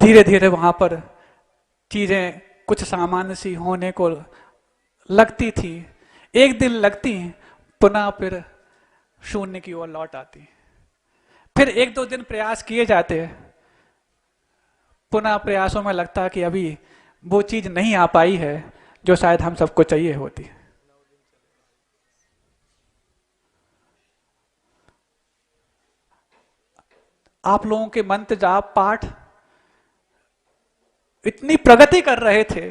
धीरे धीरे वहां पर चीजें कुछ सामान्य सी होने को लगती थी। एक दिन लगती, पुनः फिर शून्य की ओर लौट आती। फिर एक दो दिन प्रयास किए जाते, पुनः प्रयासों में लगता कि अभी वो चीज नहीं आ पाई है जो शायद हम सबको चाहिए होती। आप लोगों के मंत्र जाप पाठ इतनी प्रगति कर रहे थे,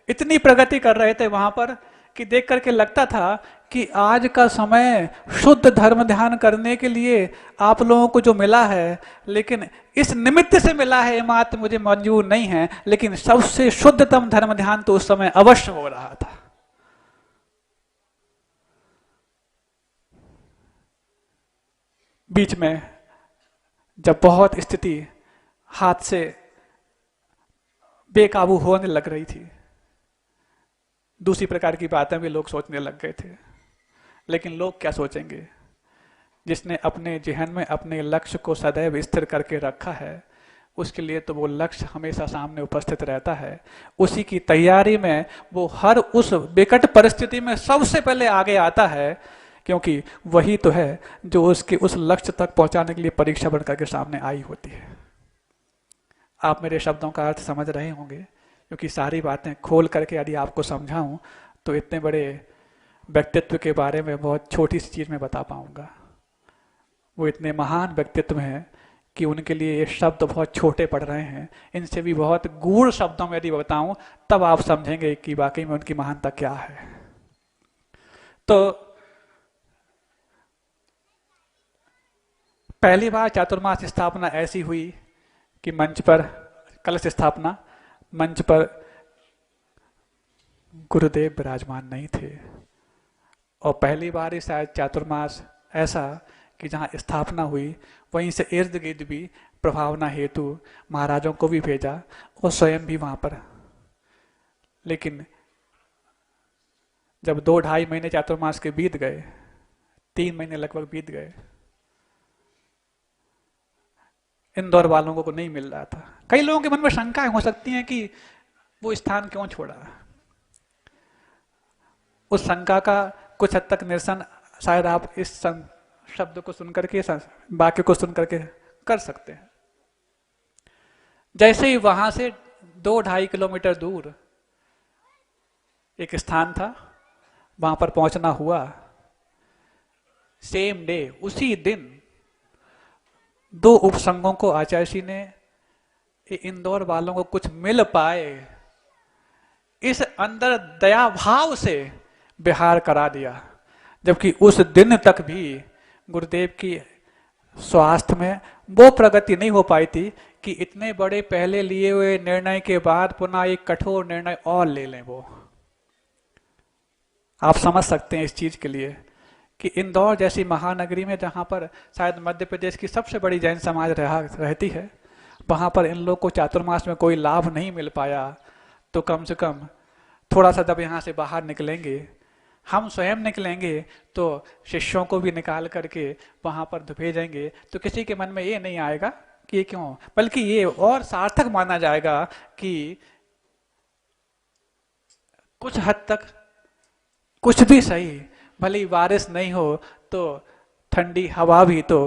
इतनी प्रगति कर रहे थे वहां पर कि देख करके लगता था कि आज का समय शुद्ध धर्म ध्यान करने के लिए आप लोगों को जो मिला है, लेकिन इस निमित्त से मिला है ये बात मुझे मंजूर नहीं है, लेकिन सबसे शुद्धतम धर्म ध्यान तो उस समय अवश्य हो रहा था। बीच में जब बहुत स्थिति हाथ से बेकाबू होने लग रही थी, दूसरी प्रकार की बातें भी लोग सोचने लग गए थे। लेकिन लोग क्या सोचेंगे? जिसने अपने जहन में अपने लक्ष्य को सदैव स्थिर करके रखा है, उसके लिए तो वो लक्ष्य हमेशा सामने उपस्थित रहता है। उसी की तैयारी में वो हर उस विकट परिस्थिति में सबसे पहले आगे आता है, क्योंकि वही तो है जो उसके उस लक्ष्य तक पहुंचाने के लिए परीक्षा बनकर के सामने आई होती है। आप मेरे शब्दों का अर्थ समझ रहे होंगे, क्योंकि सारी बातें खोल करके यदि आपको समझाऊं तो इतने बड़े व्यक्तित्व के बारे में बहुत छोटी सी चीज में बता पाऊंगा। वो इतने महान व्यक्तित्व हैं कि उनके लिए ये शब्द बहुत छोटे पड़ रहे हैं। इनसे भी बहुत गूढ़ शब्दों में यदि बताऊं तब आप समझेंगे कि वाकई में उनकी महानता क्या है। तो पहली बार चातुर्मास स्थापना ऐसी हुई कि मंच पर कलश स्थापना, मंच पर गुरुदेव विराजमान नहीं थे। और पहली बार ही शायद चातुर्मास ऐसा कि जहां स्थापना हुई वहीं से इर्द गिर्द भी प्रभावना हेतु महाराजों को भी भेजा और स्वयं भी वहां पर। लेकिन जब 2-2.5 महीने चातुर्मास के बीत गए, 3 महीने लगभग बीत गए, इंदौर वालों को नहीं मिल रहा था। कई लोगों के मन में शंकाएं हो सकती हैं कि वो स्थान क्यों छोड़ा। उस शंका का कुछ हद तक निरसन शायद आप इस शब्द को सुनकर के, वाक्य को सुनकर के कर सकते हैं। जैसे ही वहां से 2-2.5 किलोमीटर दूर एक स्थान था, वहां पर पहुंचना हुआ। सेम डे, उसी दिन 2 उपसंघों को आचार्य जी ने इंदौर वालों को कुछ मिल पाए, इस अंदर दया भाव से विहार करा दिया। जबकि उस दिन तक भी गुरुदेव की स्वास्थ्य में वो प्रगति नहीं हो पाई थी कि इतने बड़े पहले लिए हुए निर्णय के बाद पुनः एक कठोर निर्णय और ले लें। वो आप समझ सकते हैं इस चीज के लिए कि इंदौर जैसी महानगरी में, जहां पर शायद मध्य प्रदेश की सबसे बड़ी जैन समाज रहती है, वहां पर इन लोग को चातुर्मास में कोई लाभ नहीं मिल पाया, तो कम से कम थोड़ा सा जब यहाँ से बाहर निकलेंगे, हम स्वयं निकलेंगे तो शिष्यों को भी निकाल करके वहां पर भेजेंगे, तो किसी के मन में ये नहीं आएगा कि ये क्यों, बल्कि ये और सार्थक माना जाएगा कि कुछ हद तक कुछ भी सही, भले बारिश नहीं हो तो ठंडी हवा भी तो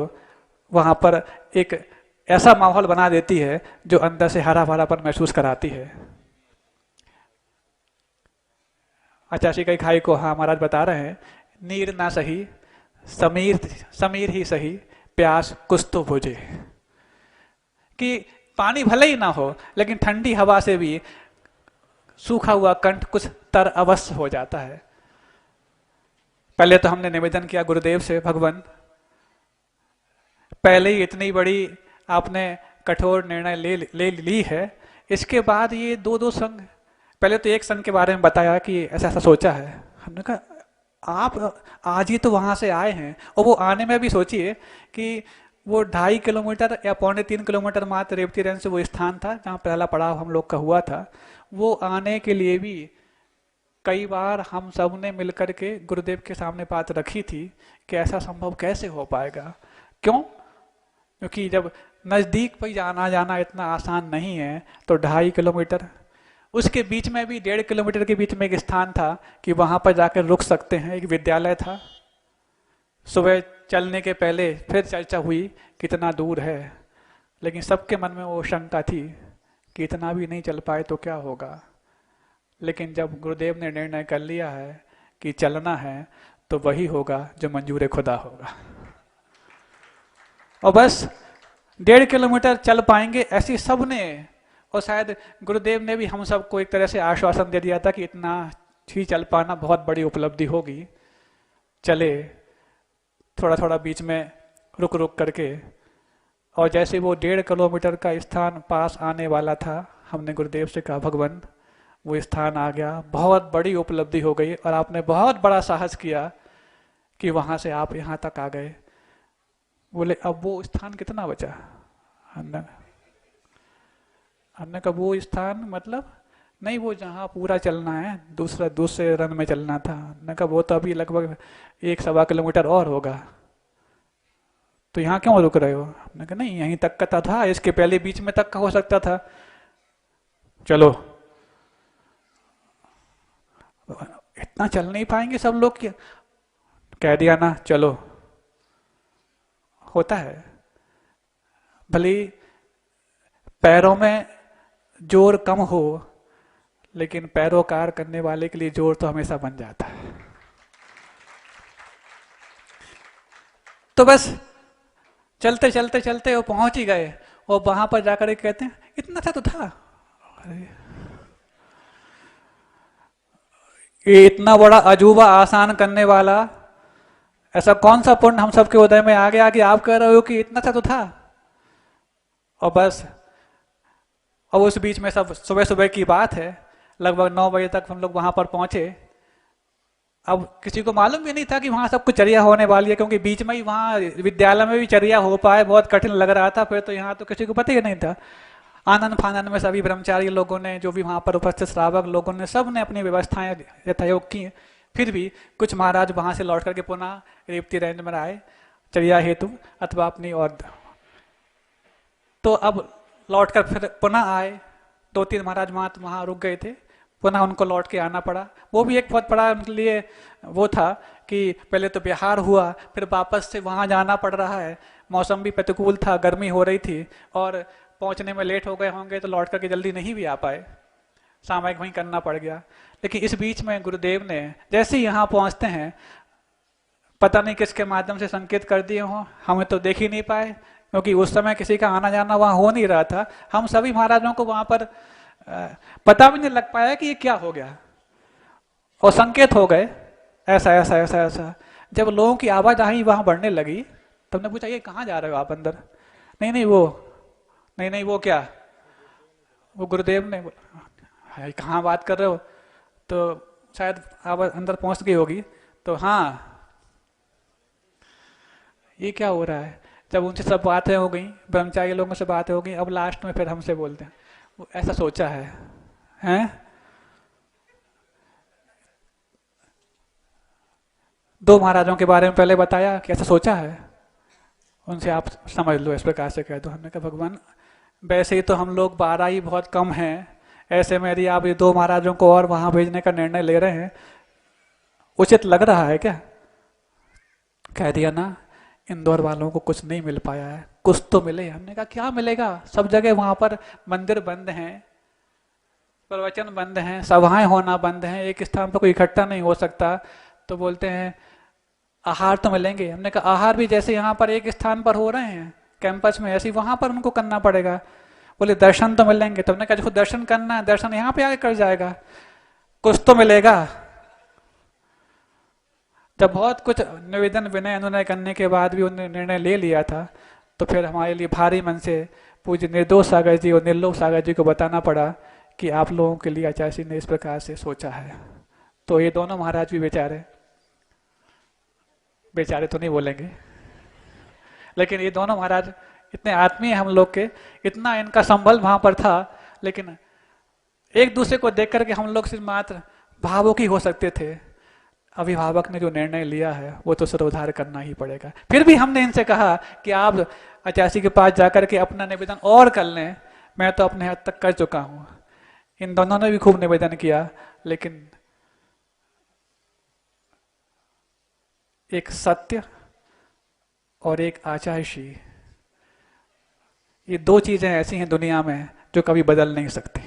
वहां पर एक ऐसा माहौल बना देती है जो अंदर से हरा भरापन महसूस कराती है। आचार्य कई खाई को, हाँ महाराज बता रहे हैं, नीर ना सही समीर ही सही, प्यास कुछ तो बुझे। कि पानी भले ही ना हो लेकिन ठंडी हवा से भी सूखा हुआ कंठ कुछ तर अवश्य हो जाता है। पहले तो हमने निवेदन किया गुरुदेव से, भगवान पहले ही इतनी बड़ी आपने कठोर निर्णय ले ली है, इसके बाद ये 2-2 संघ, पहले तो एक संघ के बारे में बताया कि ऐसा ऐसा सोचा है। हमने कहा आप आज ही तो वहां से आए हैं, और वो आने में भी सोचिए कि वो 2.5 किलोमीटर या 2.25 किलोमीटर मात्र रेवती रेंज से वो स्थान था जहाँ पहला पड़ाव हम लोग का हुआ था। वो आने के लिए भी कई बार हम सब ने मिलकर के गुरुदेव के सामने बात रखी थी कि ऐसा संभव कैसे हो पाएगा। क्यों? क्योंकि जब नज़दीक पर जाना जाना इतना आसान नहीं है, तो 2.5 किलोमीटर, उसके बीच में भी 1.5 किलोमीटर के बीच में एक स्थान था कि वहां पर जाकर रुक सकते हैं, एक विद्यालय था। सुबह चलने के पहले फिर चर्चा हुई कितना दूर है, लेकिन सबके मन में वो शंका थी कि इतना भी नहीं चल पाए तो क्या होगा। लेकिन जब गुरुदेव ने निर्णय कर लिया है कि चलना है, तो वही होगा जो मंजूर खुदा होगा। और बस 1.5 किलोमीटर चल पाएंगे ऐसी सबने, और शायद गुरुदेव ने भी हम सबको एक तरह से आश्वासन दे दिया था कि इतना ही चल पाना बहुत बड़ी उपलब्धि होगी। चले थोड़ा थोड़ा बीच में रुक रुक करके, और जैसे वो 1.5 किलोमीटर का स्थान पास आने वाला था, हमने गुरुदेव से कहा भगवान वो स्थान आ गया, बहुत बड़ी उपलब्धि हो गई और आपने बहुत बड़ा साहस किया कि वहां से आप यहाँ तक आ गए। बोले अब वो स्थान कितना बचा? हमने कहा वो स्थान मतलब नहीं, वो जहाँ पूरा चलना है, दूसरे रन में चलना था। हमने कहा वो तो अभी लगभग 1-1.25 किलोमीटर और होगा, तो यहाँ क्यों रुक रहे हो? हमने कहा नहीं, यहीं तक का था, इसके पहले बीच में तक का हो सकता था। चलो, इतना चल नहीं पाएंगे सब लोग, क्या कह दिया ना, चलो। होता है, भले पैरों में जोर कम हो, लेकिन पैरोकार करने वाले के लिए जोर तो हमेशा बन जाता है। तो बस चलते चलते चलते वो पहुंच ही गए, और वहां पर जाकर कहते हैं इतना सा तो था। ये इतना बड़ा अजूबा आसान करने वाला, ऐसा कौन सा पुण्य हम सबके उदय में आ गया कि आप कह रहे हो कि इतना सा तो था? और बस, और उस बीच में सब सुबह सुबह की बात है, लगभग 9 बजे तक हम लोग वहां पर पहुंचे। अब किसी को मालूम भी नहीं था कि वहां सब कुछ चर्या होने वाली है, क्योंकि बीच में ही वहां विद्यालय में भी चर्या हो पाए बहुत कठिन लग रहा था। फिर तो यहाँ तो किसी को पता ही नहीं था। आनंद फानंद में सभी ब्रह्मचारी लोगों ने, जो भी वहां पर उपस्थित श्रावक लोगों ने, सब ने अपनी व्यवस्थाएं यथायोग की। फिर भी कुछ महाराज वहां से लौट करके पुनः रेवती रेंज में आए चर्या हेतु अथवा अपनी और। तो अब लौटकर फिर पुनः आए, 2-3 महाराज वहां रुक गए थे, पुनः उनको लौट के आना पड़ा। वो भी एक बहुत बड़ा उनके लिए वो था कि पहले तो बिहार हुआ, फिर वापस से वहां जाना पड़ रहा है। मौसम भी प्रतिकूल था, गर्मी हो रही थी, और पहुंचने में लेट हो गए होंगे, तो लौट करके जल्दी नहीं भी आ पाए, सामयिक वहीं करना पड़ गया। लेकिन इस बीच में गुरुदेव ने जैसे ही यहाँ पहुंचते हैं, पता नहीं किसके माध्यम से संकेत कर दिए हों, हमें तो देख ही नहीं पाए, क्योंकि उस समय किसी का आना जाना वहां हो नहीं रहा था। हम सभी महाराजों को वहां पर पता भी नहीं लग पाया कि ये क्या हो गया, और संकेत हो गए ऐसा ऐसा ऐसा ऐसा। जब लोगों की आवाजाही वहां बढ़ने लगी, तब ने पूछा ये कहाँ जा रहे हो आप अंदर? नहीं नहीं वो, नहीं नहीं वो क्या, वो गुरुदेव ने बोला कहाँ बात कर रहे हो? तो शायद आवाज अंदर पहुंच गई होगी। तो हाँ, ये क्या हो रहा है? जब उनसे सब बातें हो गई, ब्रह्मचारी लोगों से बातें हो गई, अब लास्ट में फिर हमसे बोलते हैं वो ऐसा सोचा है, हैं? 2 महाराजों के बारे में पहले बताया कि ऐसा सोचा है, उनसे आप समझ लो, इस प्रकार से कह दो। हमने कहा भगवान वैसे ही तो हम लोग 12 ही बहुत कम हैं, ऐसे में यदि आप ये 2 महाराजों को और वहां भेजने का निर्णय ले रहे हैं, उचित लग रहा है क्या? कह दिया ना, इंदौर वालों को कुछ नहीं मिल पाया है, कुछ तो मिले। हमने कहा क्या मिलेगा? सब जगह वहां पर मंदिर बंद हैं, प्रवचन बंद हैं, सभाएं होना बंद हैं, एक स्थान पर कोई इकट्ठा नहीं हो सकता। तो बोलते हैं आहार तो मिलेंगे। हमने कहा आहार भी जैसे यहाँ पर एक स्थान पर हो रहे हैं कैंपस में, ऐसे वहां पर उनको करना पड़ेगा। बोले दर्शन तो मिलेंगे। तो हमने कहा जो दर्शन करना है, दर्शन यहाँ पे आके कर जाएगा, कुछ तो मिलेगा। जब बहुत कुछ निवेदन विनय अनुनय करने के बाद भी उन्होंने निर्णय ले लिया था, तो फिर हमारे लिए भारी मन से पूज्य निर्दोष सागर जी और निर्लोक सागर जी को बताना पड़ा कि आप लोगों के लिए आचार्य जी ने इस प्रकार से सोचा है। तो ये दोनों महाराज भी बेचारे, बेचारे तो नहीं बोलेंगे, लेकिन ये दोनों महाराज इतने आत्मीय हम लोग के, इतना इनका संबल वहां पर था, लेकिन एक दूसरे को देख करके हम लोग सिर्फ मात्र भावुक ही हो सकते थे। अभिभावक ने जो निर्णय लिया है वो तो सिरोधार करना ही पड़ेगा। फिर भी हमने इनसे कहा कि आप आचार्य के पास जाकर के अपना निवेदन और कर लें, मैं तो अपने हद तक कर चुका हूँ। इन दोनों ने भी खूब निवेदन किया, लेकिन एक सत्य और एक आचार्य, ये दो चीजें ऐसी हैं दुनिया में जो कभी बदल नहीं सकती।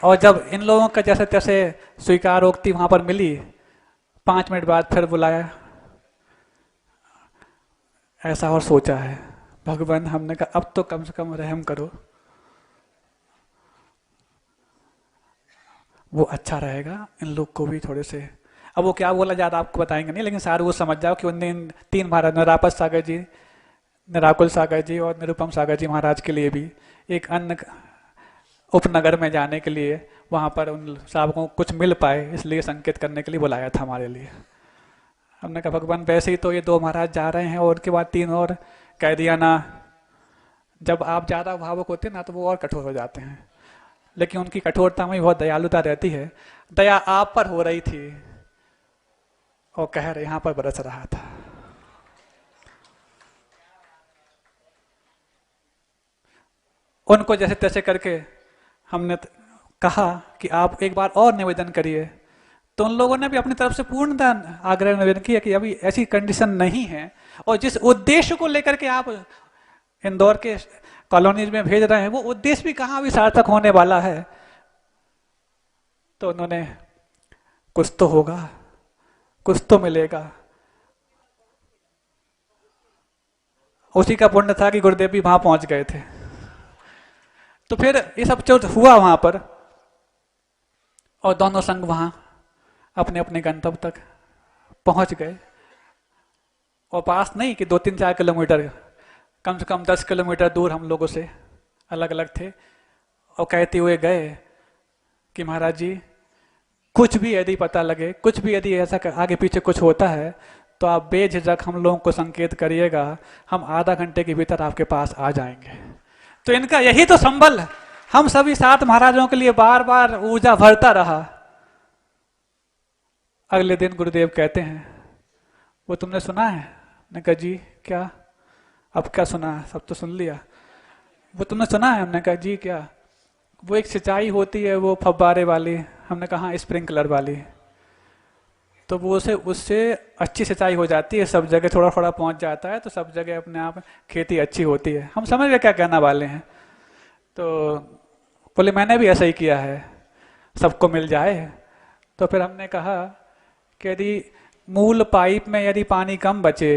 और जब इन लोगों का जैसे तैसे स्वीकारोक्ति वहां पर मिली, 5 मिनट बाद फिर बुलाया, ऐसा और सोचा है भगवान, हमने कहा अब तो कम से कम रहम करो, वो अच्छा रहेगा, इन लोग को भी थोड़े से। अब वो क्या बोला ज़्यादा आपको बताएंगे नहीं, लेकिन सारे वो समझ जाओ कि उनने इन 3 महाराज, नरापत सागर जी, निराकुल सागर जी और निरुपम सागर जी महाराज के लिए भी एक अन्य उपनगर में जाने के लिए वहाँ पर उन साहबों को कुछ मिल पाए, इसलिए संकेत करने के लिए बुलाया था हमारे लिए। हमने कहा भगवान वैसे ही तो ये 2 महाराज जा रहे हैं और उसके बाद 3 और कह दिया ना। जब आप ज़्यादा भावुक होते हैं ना तो वो और कठोर हो जाते हैं, लेकिन उनकी कठोरता में बहुत दयालुता रहती है। दया आप पर हो रही थी और कहर यहाँ पर बरस रहा था। उनको जैसे तैसे करके हमने कहा कि आप एक बार और निवेदन करिए, तो उन लोगों ने भी अपनी तरफ से पूर्णतः आग्रह निवेदन किया कि अभी ऐसी कंडीशन नहीं है, और जिस उद्देश्य को लेकर के आप इंदौर के कॉलोनीज में भेज रहे हैं वो उद्देश्य भी कहाँ अभी सार्थक होने वाला है। तो उन्होंने कुछ तो होगा, कुछ तो मिलेगा। उसी का पुण्य था कि गुरुदेव भी वहां पहुंच गए थे। तो फिर ये सब जो हुआ वहां पर, और दोनों संघ वहां अपने अपने गंतव्य तक पहुंच गए। और पास नहीं कि 2-3-4 किलोमीटर, कम से कम 10 किलोमीटर दूर हम लोगों से अलग अलग थे। और कहते हुए गए कि महाराज जी कुछ भी यदि पता लगे, कुछ भी यदि ऐसा आगे पीछे कुछ होता है तो आप बेझिझक हम लोगों को संकेत करिएगा, हम आधा घंटे के भीतर आपके पास आ जाएंगे। तो इनका यही तो संबल हम सभी 7 महाराजों के लिए बार बार ऊर्जा भरता रहा। अगले दिन गुरुदेव कहते हैं वो तुमने सुना है? मैंने कहा जी क्या? अब क्या सुना है, सब तो सुन लिया। वो तुमने सुना है? हमने कहा जी क्या? वो एक सिंचाई होती है वो फव्वारे वाली। हमने कहा स्प्रिंकलर वाली। तो वो उससे अच्छी सिंचाई हो जाती है, सब जगह थोड़ा थोड़ा पहुंच जाता है, तो सब जगह अपने आप खेती अच्छी होती है। हम समझ गए क्या कहना वाले हैं। तो बोले मैंने भी ऐसा ही किया है, सबको मिल जाए। तो फिर हमने कहा कि यदि मूल पाइप में यदि पानी कम बचे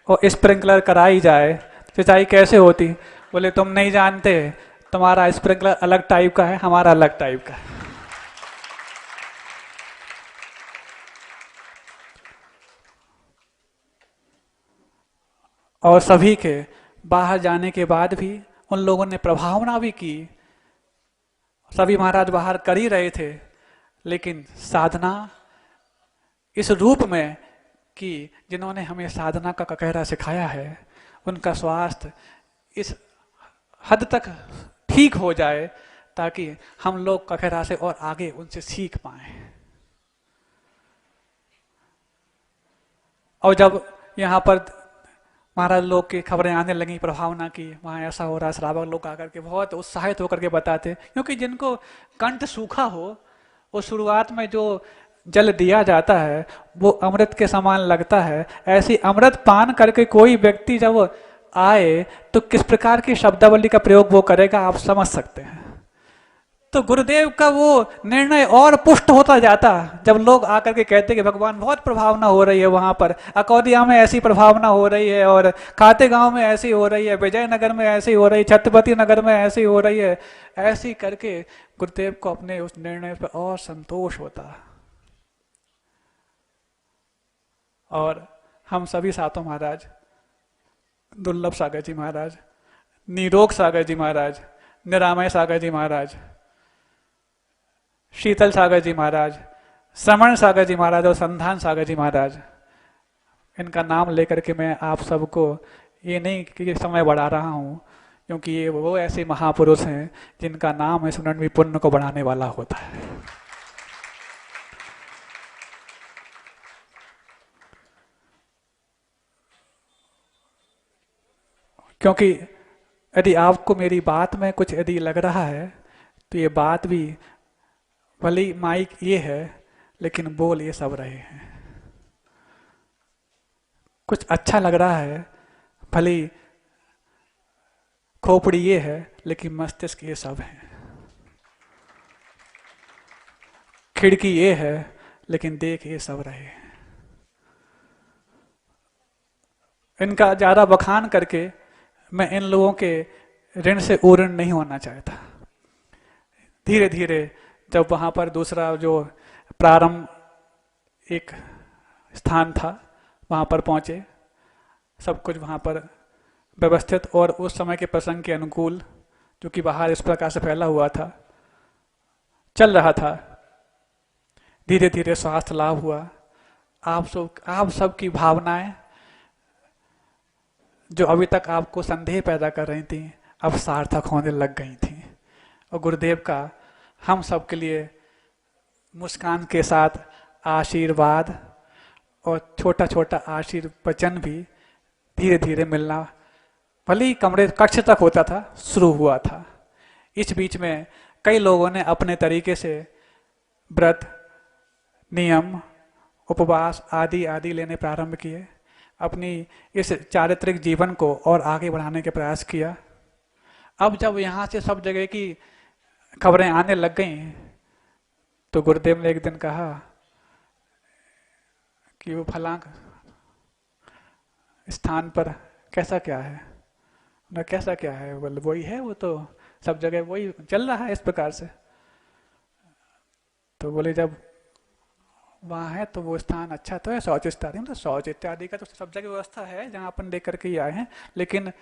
और स्प्रिंकलर कराई जाए सिंचाई कैसे होती? बोले तुम नहीं जानते, तुम्हारा स्प्रिंकलर अलग टाइप का है, हमारा अलग टाइप का है। और सभी के बाहर जाने के बाद भी उन लोगों ने प्रभावना भी की। सभी महाराज बाहर कर ही रहे थे, लेकिन साधना इस रूप में कि जिन्होंने हमें साधना का ककहरा सिखाया है, उनका स्वास्थ्य इस हद तक ठीक हो जाए ताकि हम लोग ककहरा से और आगे उनसे सीख पाए। और जब यहाँ पर महाराज लोग की खबरें आने लगी प्रभावना की, वहाँ ऐसा हो रहा, श्रावक लोग आकर के बहुत उत्साहित होकर के बताते, क्योंकि जिनको कंठ सूखा हो वो शुरुआत में जो जल दिया जाता है वो अमृत के समान लगता है। ऐसी अमृत पान करके कोई व्यक्ति जब आए तो किस प्रकार की शब्दावली का प्रयोग वो करेगा, आप समझ सकते हैं। तो गुरुदेव का वो निर्णय और पुष्ट होता जाता जब लोग आकर के कहते कि भगवान बहुत प्रभावना हो रही है, वहां पर अकौदिया में ऐसी प्रभावना हो रही है, और खातेगांव में ऐसी हो रही है, विजयनगर में ऐसी हो रही है, छत्रपति नगर में ऐसी हो रही है। ऐसी करके गुरुदेव को अपने उस निर्णय पर और संतोष होता। और हम सभी 7 महाराज, दुर्लभ सागर जी महाराज, निरोग सागर जी महाराज, निरामय सागर जी महाराज, शीतल सागर जी महाराज, श्रमण सागर जी महाराज और संधान सागर जी महाराज, इनका नाम लेकर के मैं आप सबको ये नहीं कि समय बढ़ा रहा हूँ, क्योंकि ये वो ऐसे महापुरुष हैं जिनका नाम है सुनन भी पुण्य को बढ़ाने वाला होता है। क्योंकि यदि आपको मेरी बात में कुछ यदि लग रहा है तो ये बात भी भली माइक ये है लेकिन बोल ये सब रहे हैं। कुछ अच्छा लग रहा है, भली खोपड़ी ये है लेकिन मस्तिष्क ये सब है। खिड़की ये है लेकिन देख ये सब रहे हैं। इनका ज्यादा बखान करके मैं इन लोगों के ऋण से उऋण नहीं होना चाहता। धीरे धीरे जब वहां पर दूसरा जो प्रारंभ एक स्थान था वहां पर पहुंचे, सब कुछ वहां पर व्यवस्थित और उस समय के प्रसंग के अनुकूल, जो कि बाहर इस प्रकार से फैला हुआ था, चल रहा था। धीरे धीरे स्वास्थ्य लाभ हुआ। आप सब की भावनाएं जो अभी तक आपको संदेह पैदा कर रही थी अब सार्थक होने लग गई थी। और गुरुदेव का हम सब के लिए मुस्कान के साथ आशीर्वाद और छोटा छोटा आशीर्वचन भी धीरे धीरे मिलना, भले ही कमरे कक्ष तक होता था, शुरू हुआ था। इस बीच में कई लोगों ने अपने तरीके से व्रत, नियम, उपवास आदि आदि लेने प्रारंभ किए। अपनी इस चारित्रिक जीवन को और आगे बढ़ाने के प्रयास किया। अब जब यहाँ से सब जगह की खबरें आने लग गई तो गुरुदेव ने एक दिन कहा कि वो फलां स्थान पर कैसा क्या है ना, कैसा क्या है, बोले वही है, वो तो सब जगह वही चल रहा है इस प्रकार से। तो बोले जब वहाँ है तो वो स्थान अच्छा तो है, शौच इत्यादि, मतलब शौच इत्यादि का तो सब जगह व्यवस्था है जहाँ अपन देख करके ही आए हैं। लेकिन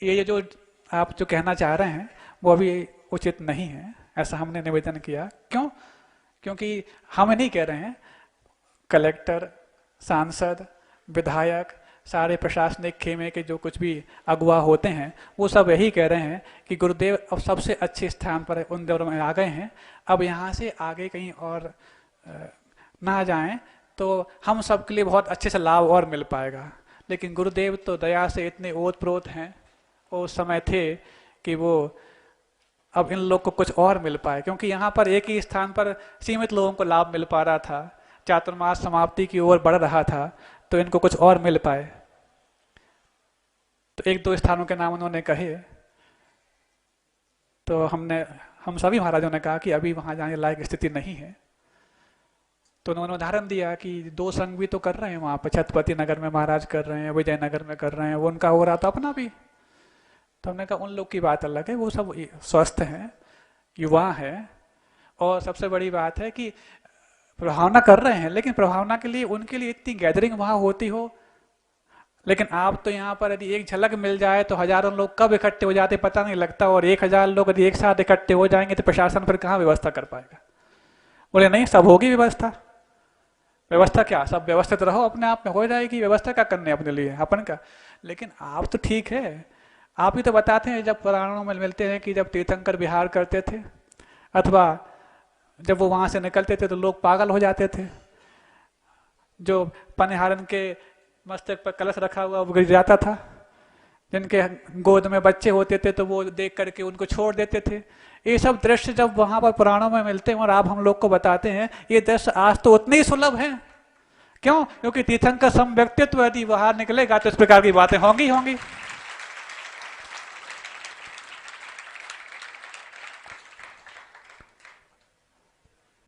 ये जो आप जो कहना चाह रहे हैं वो अभी उचित नहीं है, ऐसा हमने निवेदन किया। क्यों? क्योंकि हम नहीं कह रहे हैं, कलेक्टर, सांसद, विधायक, सारे प्रशासनिक खेमे के जो कुछ भी अगुवा होते हैं वो सब यही कह रहे हैं कि गुरुदेव अब सबसे अच्छे स्थान पर उन दौर में आ गए हैं, अब यहाँ से आगे कहीं और ना जाएं तो हम सब के लिए बहुत अच्छे से लाभ और मिल पाएगा। लेकिन गुरुदेव तो दया से इतने ओतप्रोत हैं, वो उस समय थे कि वो अब इन लोग को कुछ और मिल पाए, क्योंकि यहाँ पर एक ही स्थान पर सीमित लोगों को लाभ मिल पा रहा था, चातुर्मास समाप्ति की ओर बढ़ रहा था, तो इनको कुछ और मिल पाए। तो एक दो स्थानों के नाम उन्होंने कहे, तो हम सभी महाराजों ने कहा कि अभी वहां जाने लायक स्थिति नहीं है। तो उन्होंने उदाहरण दिया कि 2 संघ भी तो कर रहे हैं वहां पर, छत्रपति नगर में महाराज कर रहे हैं, विजयनगर में कर रहे हैं, वो उनका हो रहा था अपना भी। तो हमने कहा उन लोग की बात अलग है, वो सब स्वस्थ हैं, युवा हैं, और सबसे बड़ी बात है कि प्रभावना कर रहे हैं, लेकिन प्रभावना के लिए उनके लिए इतनी गैदरिंग वहां होती हो। लेकिन आप तो यहाँ पर यदि एक झलक मिल जाए तो हजारों लोग कब इकट्ठे हो जाते पता नहीं लगता, और 1000 लोग यदि एक साथ इकट्ठे हो जाएंगे तो प्रशासन फिर कहाँ व्यवस्था कर पाएगा। बोले नहीं, सब होगी व्यवस्था। व्यवस्था क्या, सब व्यवस्थित रहो, अपने आप में हो जाएगी। व्यवस्था क्या करने अपने लिए अपन का। लेकिन आप तो ठीक है, आप ही तो बताते हैं जब पुराणों में मिलते हैं कि जब तीर्थंकर विहार करते थे अथवा जब वो वहां से निकलते थे तो लोग पागल हो जाते थे। जो पनिहारन के मस्तक पर कलश रखा हुआ वो गिर जाता था, जिनके गोद में बच्चे होते थे तो वो देख करके उनको छोड़ देते थे। ये सब दृश्य जब वहां पर पुराणों में मिलते हैं और आप हम लोग को बताते हैं, ये दृश्य आज तो उतने ही सुलभ है। क्यों? क्योंकि तीर्थंकर सम व्यक्तित्व यदि बाहर निकलेगा तो इस प्रकार की बातें होंगी होंगी।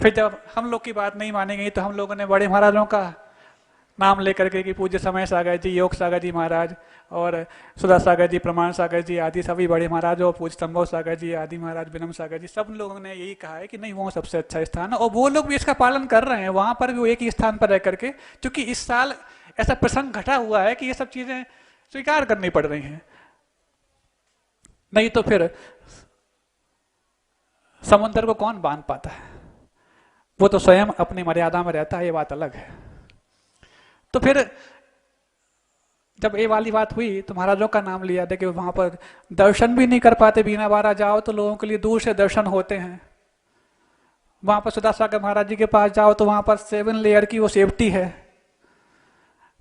फिर जब हम लोग की बात नहीं मानी गई तो हम लोगों ने बड़े महाराजों का नाम लेकर के कि पूज्य समय सागर जी, योग सागर जी महाराज, और सुधा सागर जी, प्रमाण सागर जी आदि सभी बड़े महाराज, और पूज्य संभव सागर जी आदि महाराज, विनम सागर जी, सब लोगों ने यही कहा है कि नहीं वो सबसे अच्छा स्थान है। और वो लोग भी इसका पालन कर रहे हैं, वहां पर भी वो एक ही स्थान पर रह करके, क्योंकि इस साल ऐसा प्रसंग घटा हुआ है कि ये सब चीजें स्वीकार करनी पड़ रही हैं। नहीं तो फिर समुद्र को कौन बांध पाता है, वो तो स्वयं अपनी मर्यादा में रहता है, ये बात अलग है। तो फिर जब ये वाली बात हुई तो महाराजों का नाम लिया, देखिए वहां पर दर्शन भी नहीं कर पाते, बीना बारा जाओ तो लोगों के लिए दूर से दर्शन होते हैं। वहां पर सुधा सागर महाराज जी के पास जाओ तो वहां पर 7 लेयर की वो सेफ्टी है,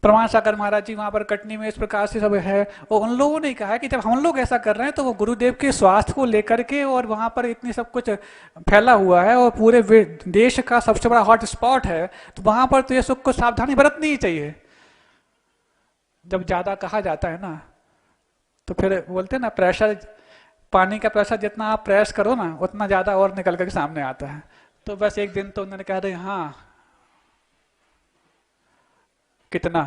प्रमाण सागर महाराज जी वहां पर कटनी में इस प्रकार से सब है। और उन लोगों ने कहा कि जब हम लोग ऐसा कर रहे हैं तो वो गुरुदेव के स्वास्थ्य को लेकर के, और वहां पर इतनी सब कुछ फैला हुआ है और पूरे देश का सबसे बड़ा हॉट स्पॉट है, तो वहां पर तो ये सब कुछ सावधानी बरतनी ही चाहिए। जब ज्यादा कहा जाता है ना तो फिर बोलते हैं ना, प्रेशर, पानी का प्रेशर जितना आप प्रेस करो ना उतना ज्यादा और निकल कर सामने आता है। तो बस एक दिन तो उन्होंने कहा रहे हाँ, कितना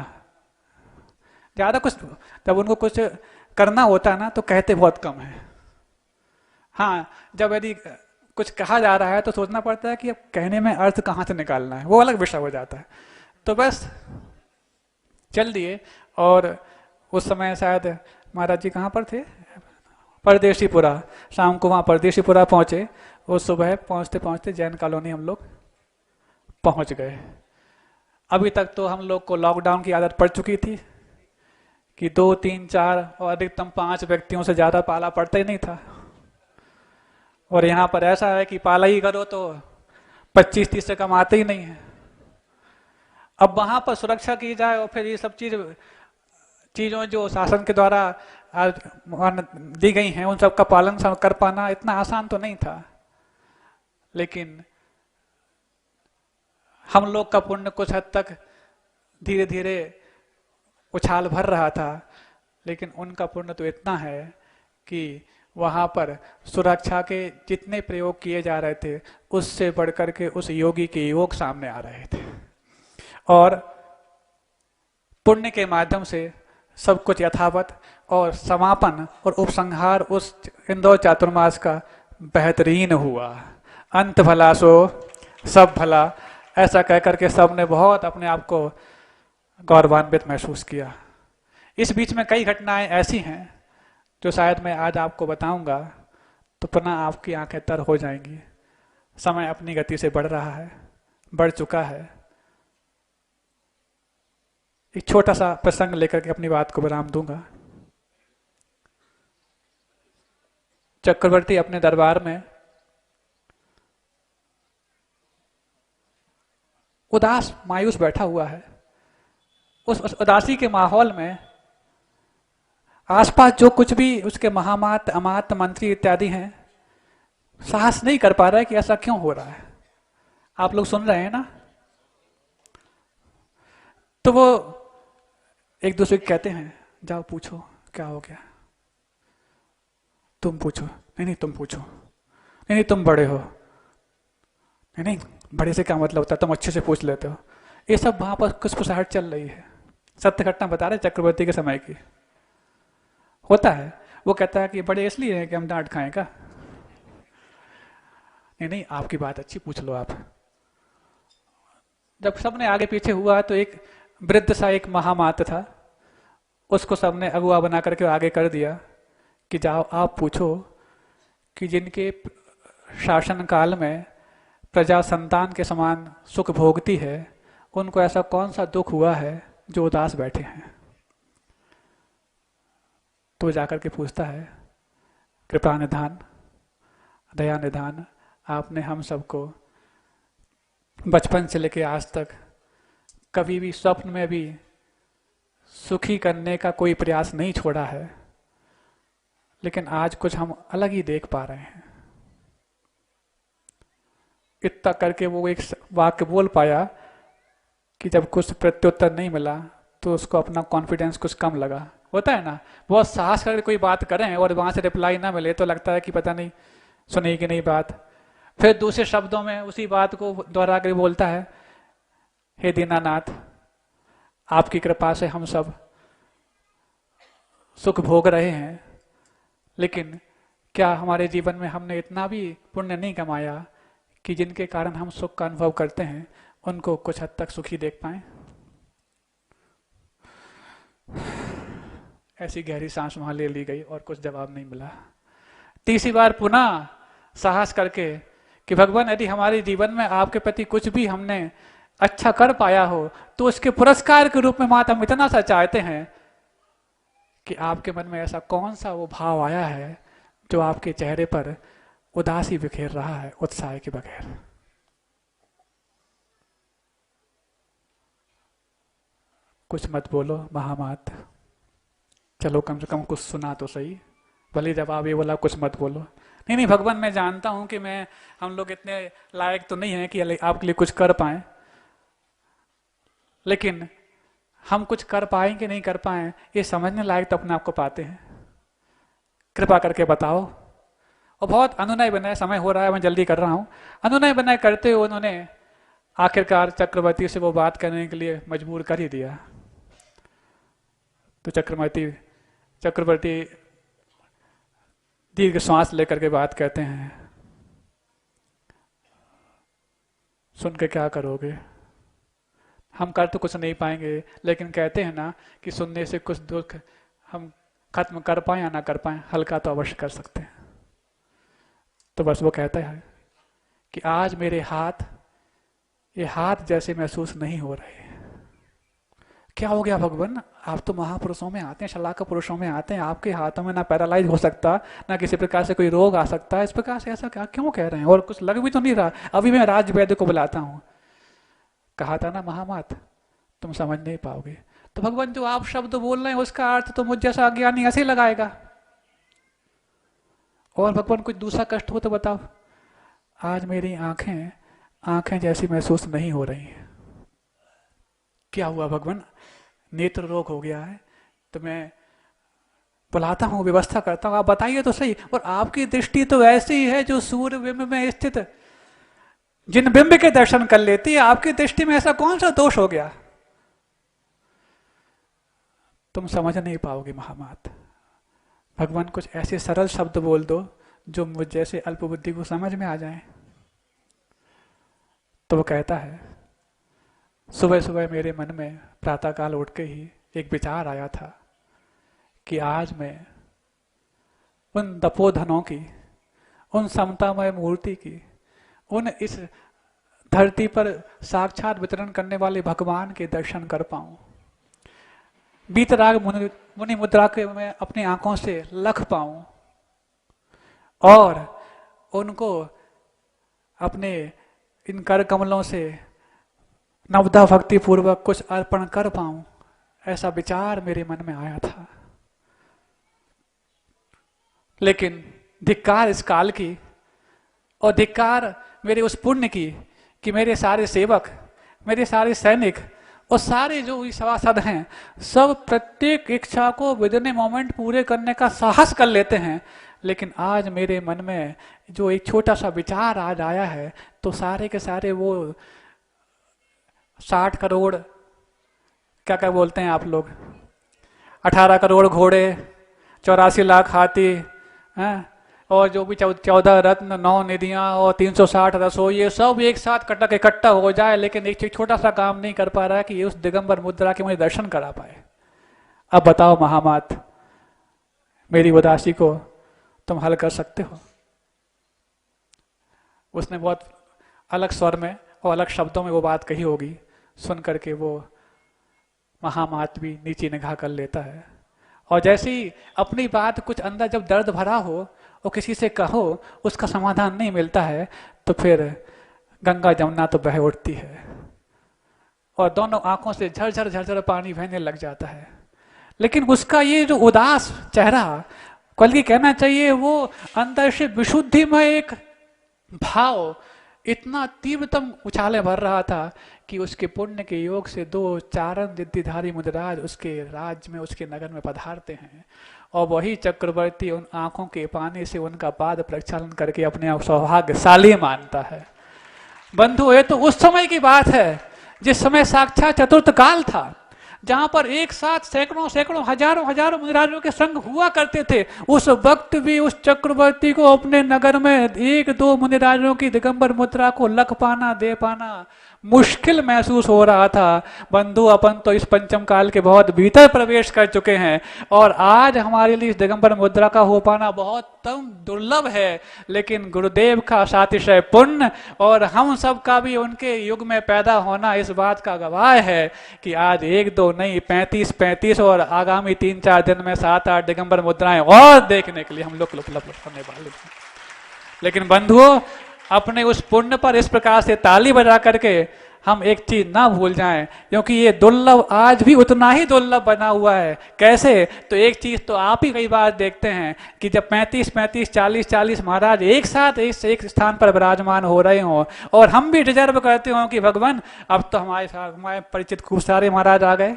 ज्यादा कुछ, जब उनको कुछ करना होता है ना तो कहते बहुत कम है। हाँ, जब यदि कुछ कहा जा रहा है तो सोचना पड़ता है कि अब कहने में अर्थ कहाँ से निकालना है, वो अलग विषय हो जाता है। तो बस चल दिए। और उस समय शायद महाराज जी कहाँ पर थे, परदेशीपुरा, शाम को वहाँ परदेशीपुरा पहुंचे। उस सुबह पहुंचते पहुंचते जैन कॉलोनी हम लोग पहुंच गए। अभी तक तो हम लोग को लॉकडाउन की आदत पड़ चुकी थी कि 2, 3, 4 और अधिकतम 5 व्यक्तियों से ज्यादा पाला पड़ता ही नहीं था। और यहाँ पर ऐसा है कि पाला ही करो तो 25-30 से कम आते ही नहीं है। अब वहां पर सुरक्षा की जाए और फिर ये सब चीजों जो शासन के द्वारा दी गई हैं उन सब का पालन कर पाना इतना आसान तो नहीं था। लेकिन हम लोग का पुण्य कुछ हद तक धीरे धीरे उछाल भर रहा था, लेकिन उनका पुण्य तो इतना है कि वहां पर सुरक्षा के जितने प्रयोग किए जा रहे थे उससे बढ़कर के उस योगी के योग सामने आ रहे थे। और पुण्य के माध्यम से सब कुछ यथावत और समापन और उपसंहार उस इंदौर चातुर्मास का बेहतरीन हुआ। अंत भला सो सब भला, ऐसा कहकर के सब ने बहुत अपने आप को गौरवान्वित महसूस किया। इस बीच में कई घटनाएं ऐसी हैं जो शायद मैं आज आपको बताऊंगा तो पुनः आपकी आंखें तर हो जाएंगी। समय अपनी गति से बढ़ रहा है, बढ़ चुका है। एक छोटा सा प्रसंग लेकर के अपनी बात को विराम दूंगा। चक्रवर्ती अपने दरबार में उदास मायूस बैठा हुआ है। उस उदासी के माहौल में आसपास जो कुछ भी उसके महामात, अमात, मंत्री इत्यादि हैं साहस नहीं कर पा रहा है कि ऐसा क्यों हो रहा है। आप लोग सुन रहे हैं ना। तो वो एक दूसरे को कहते हैं जाओ पूछो क्या हो गया, तुम पूछो, नहीं नहीं तुम पूछो, नहीं नहीं तुम बड़े हो, नहीं नहीं बड़े से क्या मतलब होता है, तुम अच्छे से पूछ लेते हो। ये सब वहां पर कुछ फुसाहट चल रही है। सत्य घटना बता रहे चक्रवर्ती के समय की होता है। वो कहता है कि बड़े इसलिए हैं कि हम डांट खाएं का। नहीं नहीं आपकी बात अच्छी, पूछ लो आप। जब सबने आगे पीछे हुआ तो एक वृद्ध सा एक महामात था, उसको सबने अगुआ बना करके आगे कर दिया कि जाओ आप पूछो कि जिनके शासन काल में प्रजा संतान के समान सुख भोगती है उनको ऐसा कौन सा दुख हुआ है जो उदास बैठे हैं। तो जाकर के पूछता है कृपा निधान, दया निधान, आपने हम सबको बचपन से लेकर आज तक कभी भी स्वप्न में भी सुखी करने का कोई प्रयास नहीं छोड़ा है, लेकिन आज कुछ हम अलग ही देख पा रहे हैं। इतना करके वो एक वाक्य बोल पाया कि जब कुछ प्रत्युत्तर नहीं मिला तो उसको अपना कॉन्फिडेंस कुछ कम लगा। होता है ना, बहुत साहस करके कोई बात करें और वहां से रिप्लाई ना मिले तो लगता है कि पता नहीं सुनी कि नहीं बात। फिर दूसरे शब्दों में उसी बात को दोहरा कर बोलता है, हे दीनानाथ, आपकी कृपा से हम सब सुख भोग रहे हैं, लेकिन क्या हमारे जीवन में हमने इतना भी पुण्य नहीं कमाया कि जिनके कारण हम सुख का अनुभव करते हैं उनको कुछ हद तक सुखी देख पाए। ऐसी गहरी सांस वहां ले ली गई और कुछ जवाब नहीं मिला। तीसरी बार पुनः साहस करके कि भगवान यदि हमारे जीवन में आपके प्रति कुछ भी हमने अच्छा कर पाया हो तो उसके पुरस्कार के रूप में मात हम इतना सा चाहते हैं कि आपके मन में ऐसा कौन सा वो भाव आया है जो आपके चेहरे पर उदासी बिखेर रहा है उत्साह के बगैर। कुछ मत बोलो महामात, चलो कम से कम कुछ सुना तो सही। भले जवाब ये बोला कुछ मत बोलो। नहीं नहीं भगवान, मैं जानता हूं कि हम लोग इतने लायक तो नहीं हैं कि आपके लिए कुछ कर पाए, लेकिन हम कुछ कर पाए कि नहीं कर पाए ये समझने लायक तो अपने आप को पाते हैं, कृपा करके बताओ। और बहुत अनुनय बनाए, समय हो रहा है मैं जल्दी कर रहा हूं। अनुनय बनाए करते हुए उन्होंने आखिरकार चक्रवर्ती से वो बात करने के लिए मजबूर कर ही दिया। तो चक्रवर्ती दीर्घ श्वास लेकर के बात कहते हैं, सुन के क्या करोगे, हम कर तो कुछ नहीं पाएंगे, लेकिन कहते हैं ना कि सुनने से कुछ दुख हम खत्म कर पाए या ना कर पाए, हल्का तो अवश्य कर सकते हैं। तो बस वो कहता है कि आज मेरे ये हाथ जैसे महसूस नहीं हो रहे। क्या हो गया भगवान, आप तो महापुरुषों में आते हैं, शलाका पुरुषों में आते हैं, आपके हाथों में ना पैरालाइज हो सकता, ना किसी प्रकार से कोई रोग आ सकता है, इस प्रकार से ऐसा क्या क्यों कह रहे हैं, और कुछ लग भी तो नहीं रहा। अभी मैं राज वैद्य को बुलाता हूँ। कहा था ना महामात तुम समझ नहीं पाओगे। तो भगवान जो आप शब्द बोल रहे हैं उसका अर्थ तो मुझ जैसा अज्ञानी ऐसे ही लगाएगा। और भगवान कुछ दूसरा कष्ट हो तो बताओ। आज मेरी आंखें जैसी महसूस नहीं हो रही हैं। क्या हुआ भगवान, नेत्र रोग हो गया है? तो मैं बुलाता हूँ, व्यवस्था करता हूँ, आप बताइए तो सही। और आपकी दृष्टि तो ऐसी ही है जो सूर्य बिंब में स्थित जिन बिंब के दर्शन कर लेती है, आपकी दृष्टि में ऐसा कौन सा दोष हो गया? तुम समझ नहीं पाओगे महामात। भगवान कुछ ऐसे सरल शब्द बोल दो जो मुझ जैसे अल्प बुद्धि को समझ में आ जाए। तो वो कहता है, सुबह सुबह मेरे मन में प्रातःकाल उठ के ही एक विचार आया था कि आज मैं उन तपोधनों की, उन समतामय मूर्ति की, उन इस धरती पर साक्षात वितरण करने वाले भगवान के दर्शन कर पाऊं, बीतराग मुनि मुद्रा के मैं अपनी आंखों से लख पाऊं और उनको अपने इन कर कमलों से नवदा भक्ति पूर्वक कुछ अर्पण कर पाऊं, ऐसा विचार मेरे मन में आया था। लेकिन धिक्कार इस काल की और धिक्कार मेरे उस पुण्य की कि मेरे सारे सेवक, मेरे सारे सैनिक और सारे जो सभासद हैं सब प्रत्येक इच्छा को विदिन ए मोमेंट पूरे करने का साहस कर लेते हैं। लेकिन आज मेरे मन में जो एक छोटा सा विचार आज आया है, तो सारे के सारे वो 60 करोड़ क्या क्या बोलते हैं आप लोग, 18 करोड़ घोड़े, 84 लाख हाथी हैं, और जो भी 14 रत्न, 9 निधियां और 360 रसोई, ये सब एक साथ कटक इकट्ठा हो जाए, लेकिन एक छोटा सा काम नहीं कर पा रहा है कि ये उस दिगंबर मुद्रा के मुझे दर्शन करा पाए। अब बताओ महामात, मेरी उदासी को तुम हल कर सकते हो? उसने बहुत अलग स्वर में और अलग शब्दों में वो बात कही होगी, सुन करके वो महामात भी नीची निगाह कर लेता है। और जैसे ही अपनी बात कुछ अंदर जब दर्द भरा हो और किसी से कहो उसका समाधान नहीं मिलता है, तो फिर गंगा जमुना तो बह उठती है और दोनों आंखों से झरझर झरझर पानी बहने लग जाता है। लेकिन उसका ये जो उदास चेहरा, बल्कि कहना चाहिए वो अंदर से विशुद्धि में एक भाव इतना तीव्रतम उछाले भर रहा था कि उसके पुण्य के योग से 2 चारण रिद्धिधारी मुद्राज उसके राज्य में, उसके नगर में पधारते हैं, और वही चक्रवर्ती उन आंखों के पानी से उनका पाद प्रक्षालन करके अपने आप सौभाग्यशाली मानता है। बंधु, ये तो उस समय की बात है जिस समय साक्षात चतुर्थ काल था, जहां पर एक साथ सैकड़ों सैकड़ों हजारों हजारों मुनिराजों के संग हुआ करते थे। उस वक्त भी उस चक्रवर्ती को अपने नगर में 1-2 मुनिराजों की दिगंबर मुद्रा को लख पाना, दे पाना मुश्किल महसूस हो रहा था। बंधु, अपन तो इस पंचम काल के बहुत भीतर प्रवेश कर चुके हैं और आज हमारे लिए इस दिगंबर मुद्रा का हो पाना बहुत दुर्लभ है। लेकिन गुरुदेव का सातिशय पुण्य और हम सब का भी उनके युग में पैदा होना इस बात का गवाह है कि आज 1-2 नहीं 35 और आगामी 3-4 दिन में 7-8 दिगंबर मुद्राएं और देखने के लिए हम लोग उपलब्ध होने वाले हैं। लेकिन बंधुओं, अपने उस पुण्य पर इस प्रकार से ताली बजा करके हम एक चीज ना भूल जाएं, क्योंकि ये दुर्लभ आज भी उतना ही दुर्लभ बना हुआ है। कैसे? तो एक चीज तो आप ही कई बार देखते हैं कि जब 35-35, 40-40 महाराज एक साथ एक स्थान पर विराजमान हो रहे हों, और हम भी डिजर्व करते हों कि भगवान अब तो हमारे साथ हमारे परिचित खूब सारे महाराज आ गए,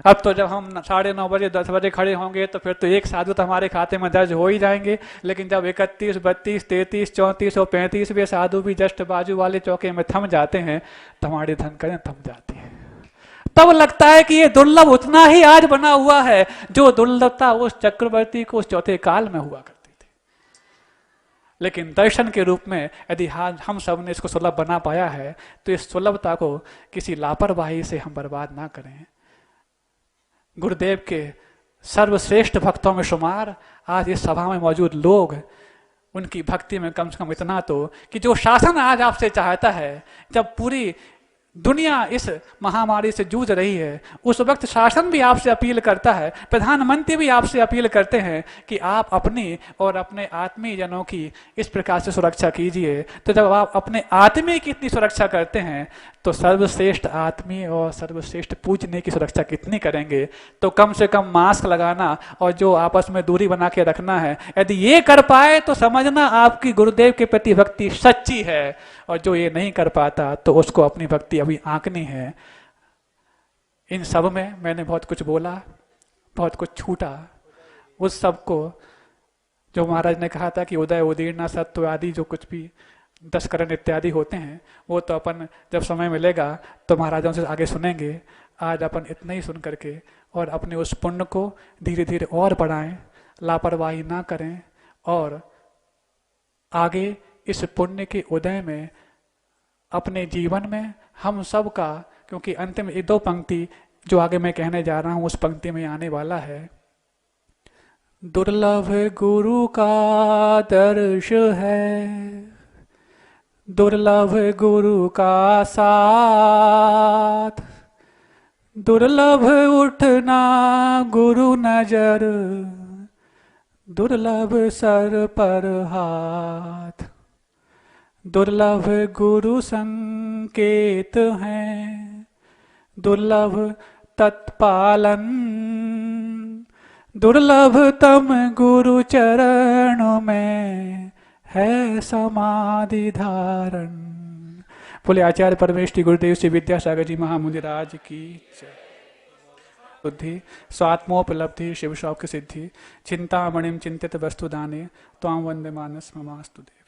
अब तो जब हम 9:30 बजे 10 बजे खड़े होंगे तो फिर तो एक साधु तो हमारे खाते में दर्ज हो ही जाएंगे। लेकिन जब 31, 32, 33, 34 और 35वें साधु भी जस्ट बाजू वाले चौके में थम जाते हैं तो हमारी धन करें थम जाती है। तब लगता है कि ये दुर्लभ उतना ही आज बना हुआ है जो दुर्लभता उस चक्रवर्ती को उस चौथे काल में हुआ करती थी। लेकिन दर्शन के रूप में यदि हम सब ने इसको सुलभ बना पाया है तो इस सुलभता को किसी लापरवाही से हम बर्बाद ना करें। गुरुदेव के सर्वश्रेष्ठ भक्तों में शुमार आज इस सभा में मौजूद लोग, उनकी भक्ति में कम से कम इतना तो कि जो शासन आज आपसे चाहता है, जब पूरी दुनिया इस महामारी से जूझ रही है उस वक्त शासन भी आपसे अपील करता है, प्रधानमंत्री भी आपसे अपील करते हैं कि आप अपनी और अपने आत्मीय जनों की इस प्रकार से सुरक्षा कीजिए। तो जब आप अपने आत्मीय की इतनी सुरक्षा करते हैं तो सर्वश्रेष्ठ आत्मीय और सर्वश्रेष्ठ पूजने की सुरक्षा कितनी करेंगे। तो कम से कम मास्क लगाना और जो आपस में दूरी बना के रखना है, यदि ये कर पाए तो समझना आपकी गुरुदेव के प्रति भक्ति सच्ची है, और जो ये नहीं कर पाता तो उसको अपनी भक्ति अभी आंकनी है। इन सब में मैंने बहुत कुछ बोला, बहुत कुछ छूटा, उस सब को जो महाराज ने कहा था कि उदय उदीर्णा सत्व आदि जो कुछ भी 10 करण इत्यादि होते हैं वो तो अपन जब समय मिलेगा तो महाराजों से आगे सुनेंगे। आज अपन इतना ही सुन करके और अपने उस पुण्य को धीरे धीरे और बढ़ाएं, लापरवाही ना करें, और आगे इस पुण्य के उदय में अपने जीवन में हम सब का, क्योंकि अंतिम 2 पंक्ति जो आगे मैं कहने जा रहा हूं उस पंक्ति में आने वाला है, दुर्लभ गुरु का दर्श है, दुर्लभ गुरु का साथ, दुर्लभ उठना गुरु नजर, दुर्लभ सर पर हाथ, दुर्लभ गुरु संकेत हैं, दुर्लभ तत्पालन, दुर्लभ तम गुरु चरणों में है समाधि धारण। बोले आचार्य परमेश्वरी गुरुदेव श्री विद्यासागर जी महामुनिराज की जय। बुद्धि स्वात्मोपलब्धि शिव शौक सिद्धि चिंतामणिम चिंतित वस्तु दाने त्वां वंदे मानस ममास्तु देव।